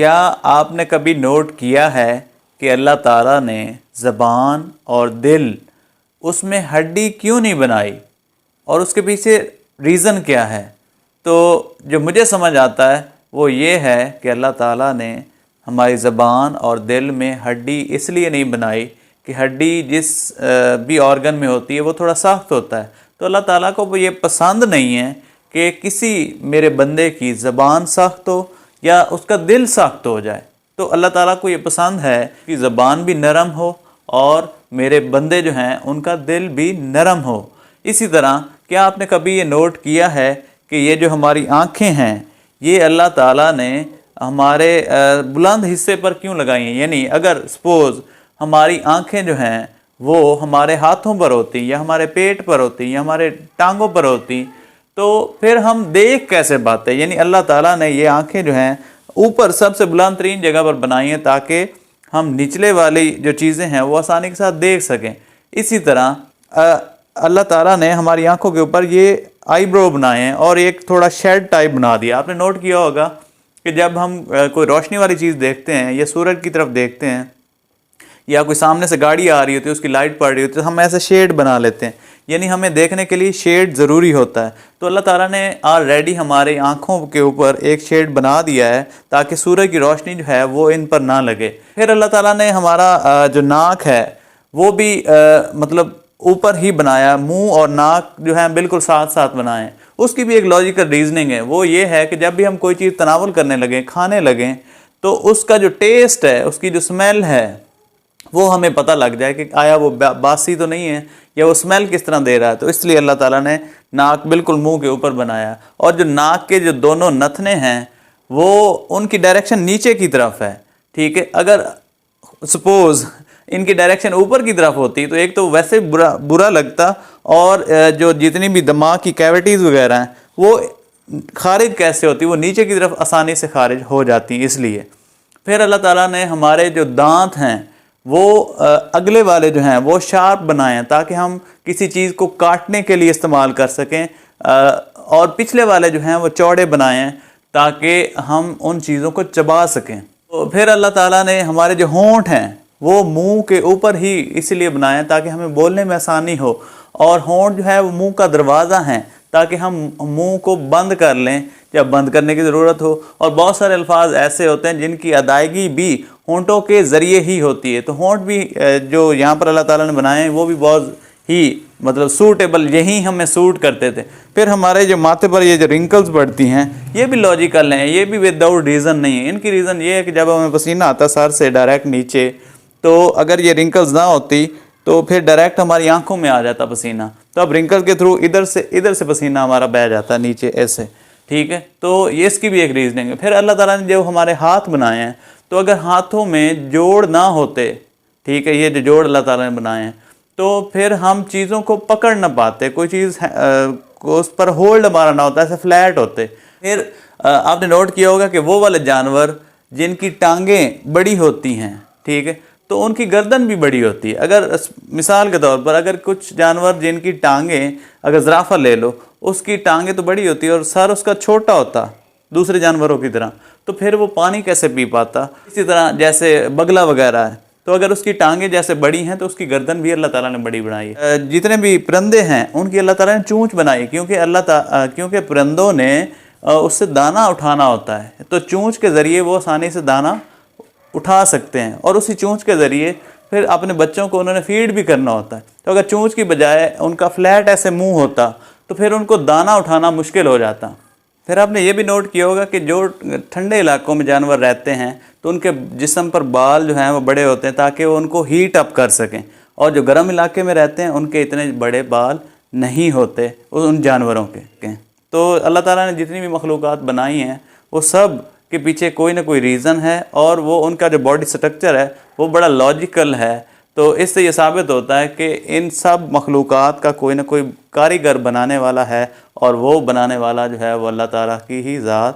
کیا آپ نے کبھی نوٹ کیا ہے کہ اللہ تعالیٰ نے زبان اور دل اس میں ہڈی کیوں نہیں بنائی اور اس کے پیچھے ریزن کیا ہے؟ تو جو مجھے سمجھ آتا ہے وہ یہ ہے کہ اللہ تعالیٰ نے ہماری زبان اور دل میں ہڈی اس لیے نہیں بنائی کہ ہڈی جس بھی آرگن میں ہوتی ہے وہ تھوڑا سخت ہوتا ہے، تو اللہ تعالیٰ کو وہ یہ پسند نہیں ہے کہ کسی میرے بندے کی زبان سخت ہو یا اس کا دل سخت ہو جائے۔ تو اللہ تعالیٰ کو یہ پسند ہے کہ زبان بھی نرم ہو اور میرے بندے جو ہیں ان کا دل بھی نرم ہو۔ اسی طرح کیا آپ نے کبھی یہ نوٹ کیا ہے کہ یہ جو ہماری آنکھیں ہیں یہ اللہ تعالیٰ نے ہمارے بلند حصے پر کیوں لگائی ہیں؟ یعنی اگر سپوز ہماری آنکھیں جو ہیں وہ ہمارے ہاتھوں پر ہوتی یا ہمارے پیٹ پر ہوتی یا ہمارے ٹانگوں پر ہوتی تو پھر ہم دیکھ کیسے پاتے؟ یعنی اللہ تعالیٰ نے یہ آنکھیں جو ہیں اوپر سب سے بلند ترین جگہ پر بنائی ہیں تاکہ ہم نچلے والی جو چیزیں ہیں وہ آسانی کے ساتھ دیکھ سکیں۔ اسی طرح اللہ تعالیٰ نے ہماری آنکھوں کے اوپر یہ آئی برو بنائے ہیں اور ایک تھوڑا شیڈ ٹائپ بنا دیا۔ آپ نے نوٹ کیا ہوگا کہ جب ہم کوئی روشنی والی چیز دیکھتے ہیں یا سورج کی طرف دیکھتے ہیں یا کوئی سامنے سے گاڑی آ رہی ہوتی ہے اس کی لائٹ پڑ رہی ہوتی ہے تو ہم ایسے شیڈ بنا لیتے ہیں، یعنی ہمیں دیکھنے کے لیے شیڈ ضروری ہوتا ہے۔ تو اللہ تعالیٰ نے آلریڈی ہمارے آنکھوں کے اوپر ایک شیڈ بنا دیا ہے تاکہ سورج کی روشنی جو ہے وہ ان پر نہ لگے۔ پھر اللہ تعالیٰ نے ہمارا جو ناک ہے وہ بھی مطلب اوپر ہی بنایا، منہ اور ناک جو ہے بالکل ساتھ ساتھ بنائے ہیں۔ اس کی بھی ایک لاجیکل ریزننگ ہے، وہ یہ ہے کہ جب بھی ہم کوئی چیز تناول کرنے لگیں، کھانے لگیں، تو اس کا جو ٹیسٹ ہے، اس کی جو اسمیل ہے وہ ہمیں پتہ لگ جائے کہ آیا وہ باسی تو نہیں ہے یا وہ اسمیل کس طرح دے رہا ہے۔ تو اس لیے اللہ تعالیٰ نے ناک بالکل منہ کے اوپر بنایا، اور جو ناک کے جو دونوں نتنے ہیں وہ ان کی ڈائریکشن نیچے کی طرف ہے، ٹھیک ہے۔ اگر سپوز ان کی ڈائریکشن اوپر کی طرف ہوتی تو ایک تو ویسے برا لگتا، اور جو جتنی بھی دماغ کی کیوٹیز وغیرہ ہیں وہ خارج کیسے ہوتی، وہ نیچے کی طرف آسانی سے خارج ہو جاتی۔ اس لیے پھر اللہ تعالیٰ نے ہمارے جو دانت ہیں وہ اگلے والے جو ہیں وہ شارپ بنائے ہیں تاکہ ہم کسی چیز کو کاٹنے کے لیے استعمال کر سکیں، اور پچھلے والے جو ہیں وہ چوڑے بنائے ہیں تاکہ ہم ان چیزوں کو چبا سکیں۔ تو پھر اللہ تعالیٰ نے ہمارے جو ہونٹ ہیں وہ منہ کے اوپر ہی اس لیے بنائے ہیں تاکہ ہمیں بولنے میں آسانی ہو، اور ہونٹ جو ہے وہ منہ کا دروازہ ہیں تاکہ ہم منہ کو بند کر لیں جب بند کرنے کی ضرورت ہو۔ اور بہت سارے الفاظ ایسے ہوتے ہیں جن کی ادائیگی بھی ہونٹوں کے ذریعے ہی ہوتی ہے، تو ہونٹ بھی جو یہاں پر اللہ تعالیٰ نے بنائے ہیں وہ بھی بہت ہی مطلب سوٹیبل، یہی ہمیں سوٹ کرتے تھے۔ پھر ہمارے جو ماتھے پر یہ جو رنکلز پڑتی ہیں یہ بھی لاجیکل ہیں، یہ بھی وداؤٹ ریزن نہیں ہے۔ ان کی ریزن یہ ہے کہ جب ہمیں پسینہ آتا سر سے ڈائریکٹ نیچے، تو اگر یہ رنکلز نہ ہوتی تو پھر ڈائریکٹ ہماری آنکھوں میں آ جاتا پسینہ، تو اب رنکل کے تھرو ادھر سے پسینہ ہمارا بہہ جاتا نیچے ایسے، ٹھیک ہے۔ تو یہ اس کی بھی ایک ریزننگ ہے۔ پھر اللہ تعالیٰ نے جو ہمارے ہاتھ بنائے ہیں، تو اگر ہاتھوں میں جوڑ نہ ہوتے، ٹھیک ہے، یہ جو جوڑ اللہ تعالیٰ نے بنائے ہیں، تو پھر ہم چیزوں کو پکڑ نہ پاتے، کوئی چیز کو اس پر ہولڈ ہمارا نہ ہوتا، ایسے فلیٹ ہوتے۔ پھر آپ نے نوٹ کیا ہوگا کہ وہ والے جانور جن کی ٹانگیں بڑی ہوتی ہیں، ٹھیک ہے، تو ان کی گردن بھی بڑی ہوتی ہے۔ اگر مثال کے طور پر اگر کچھ جانور جن کی ٹانگیں، اگر زرافہ لے لو، اس کی ٹانگیں تو بڑی ہوتی ہے اور سر اس کا چھوٹا ہوتا دوسرے جانوروں کی طرح، تو پھر وہ پانی کیسے پی پاتا؟ اسی طرح جیسے بگلا وغیرہ ہے، تو اگر اس کی ٹانگیں جیسے بڑی ہیں تو اس کی گردن بھی اللہ تعالیٰ نے بڑی بنائی ہے۔ جتنے بھی پرندے ہیں ان کی اللہ تعالیٰ نے چونچ بنائی، کیونکہ پرندوں نے اس سے دانہ اٹھانا ہوتا ہے، تو چونچ کے ذریعے وہ آسانی سے دانہ اٹھا سکتے ہیں، اور اسی چونچ کے ذریعے پھر اپنے بچوں کو انہوں نے فیڈ بھی کرنا ہوتا ہے۔ تو اگر چونچ کی بجائے ان کا فلیٹ ایسے منہ ہوتا تو پھر ان کو دانہ اٹھانا مشکل ہو جاتا۔ پھر آپ نے یہ بھی نوٹ کیا ہوگا کہ جو ٹھنڈے علاقوں میں جانور رہتے ہیں تو ان کے جسم پر بال جو ہیں وہ بڑے ہوتے ہیں تاکہ وہ ان کو ہیٹ اپ کر سکیں، اور جو گرم علاقے میں رہتے ہیں ان کے اتنے بڑے بال نہیں ہوتے ان جانوروں کے۔ تو اللہ تعالیٰ نے جتنی بھی مخلوقات بنائی ہیں وہ سب کے پیچھے کوئی نہ کوئی ریزن ہے، اور وہ ان کا جو باڈی سٹرکچر ہے وہ بڑا لاجیکل ہے۔ تو اس سے یہ ثابت ہوتا ہے کہ ان سب مخلوقات کا کوئی نہ کوئی کاریگر بنانے والا ہے، اور وہ بنانے والا جو ہے وہ اللہ تعالیٰ کی ہی ذات